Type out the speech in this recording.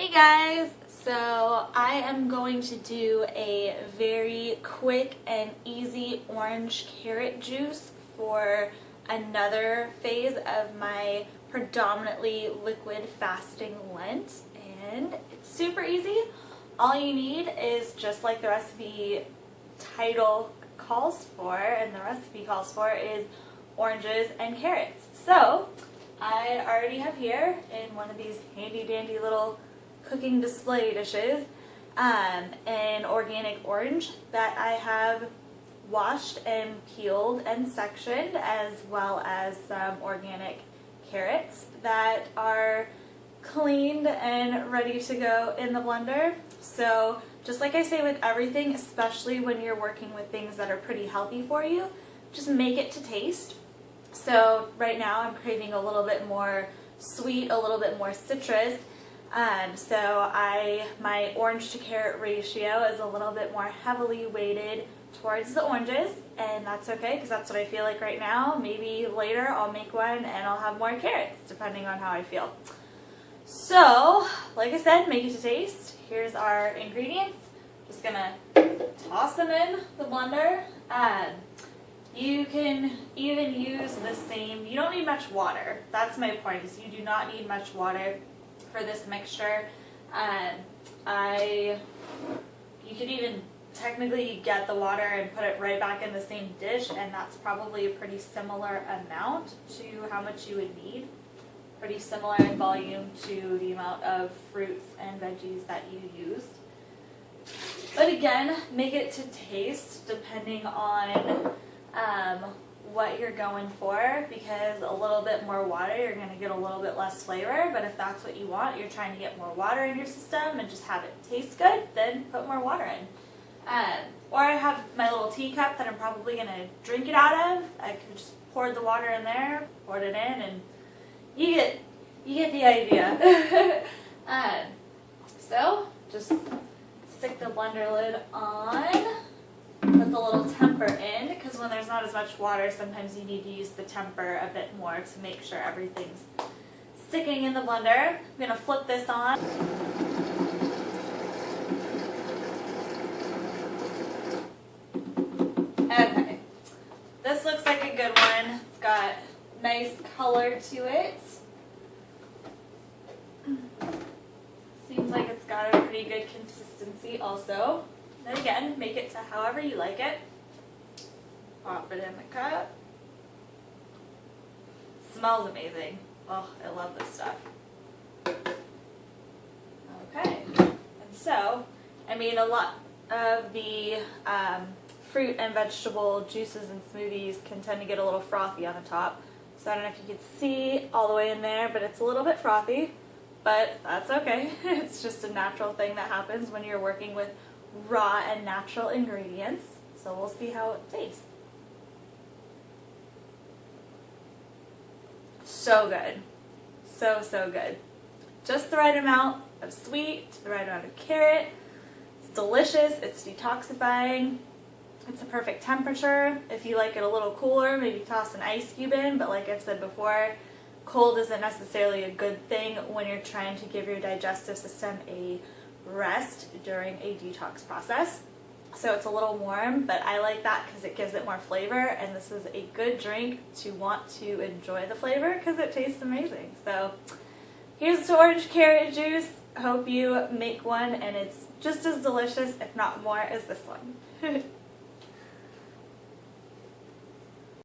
Hey guys! So I am going to do a very quick and easy orange carrot juice for another phase of my predominantly liquid fasting Lent, and it's super easy. All you need is, just like the recipe title calls for and the recipe calls for, is oranges and carrots. So I already have here in one of these handy dandy little cooking display dishes an organic orange that I have washed and peeled and sectioned, as well as some organic carrots that are cleaned and ready to go in the blender. So just like I say with everything, especially when you're working with things that are pretty healthy for you, just make it to taste. So right now I'm craving a little bit more sweet, a little bit more citrus. So my orange to carrot ratio is a little bit more heavily weighted towards the oranges, and that's okay because that's what I feel like right now. Maybe later I'll make one and I'll have more carrots depending on how I feel. So like I said, make it to taste. Here's our ingredients. Just gonna toss them in the blender. You can even use the same, you don't need much water. That's my point, is you do not need much water for this mixture. You could even technically get the water and put it right back in the same dish, and that's probably a pretty similar amount to how much you would need. Pretty similar in volume to the amount of fruits and veggies that you used. But again, make it to taste depending on what you're going for, because a little bit more water, you're going to get a little bit less flavor. But if that's what you want, you're trying to get more water in your system and just have it taste good, then put more water in. Or I have my little teacup that I'm probably going to drink it out of. I could just pour the water in there, pour it in, and you get the idea. So just stick the blender lid on. Put the little temper in, because when there's not as much water, sometimes you need to use the temper a bit more to make sure everything's sticking in the blender. I'm going to flip this on. Okay, this looks like a good one. It's got nice color to it. Seems like it's got a pretty good consistency also. And again, make it to however you like it. Pop it in the cup. Smells amazing. Oh, I love this stuff. Okay. And so, I mean, a lot of the fruit and vegetable juices and smoothies can tend to get a little frothy on the top. So I don't know if you can see all the way in there, but it's a little bit frothy. But that's okay. It's just a natural thing that happens when you're working with raw and natural ingredients. So we'll see how it tastes. So good. So good. Just the right amount of sweet, the right amount of carrot. It's delicious. It's detoxifying. It's a perfect temperature. If you like it a little cooler, maybe toss an ice cube in, but like I've said before, cold isn't necessarily a good thing when you're trying to give your digestive system a rest during a detox process. So it's a little warm, but I like that because it gives it more flavor, and this is a good drink to want to enjoy the flavor because it tastes amazing. So here's the orange carrot juice. Hope you make one and it's just as delicious, if not more, as this one.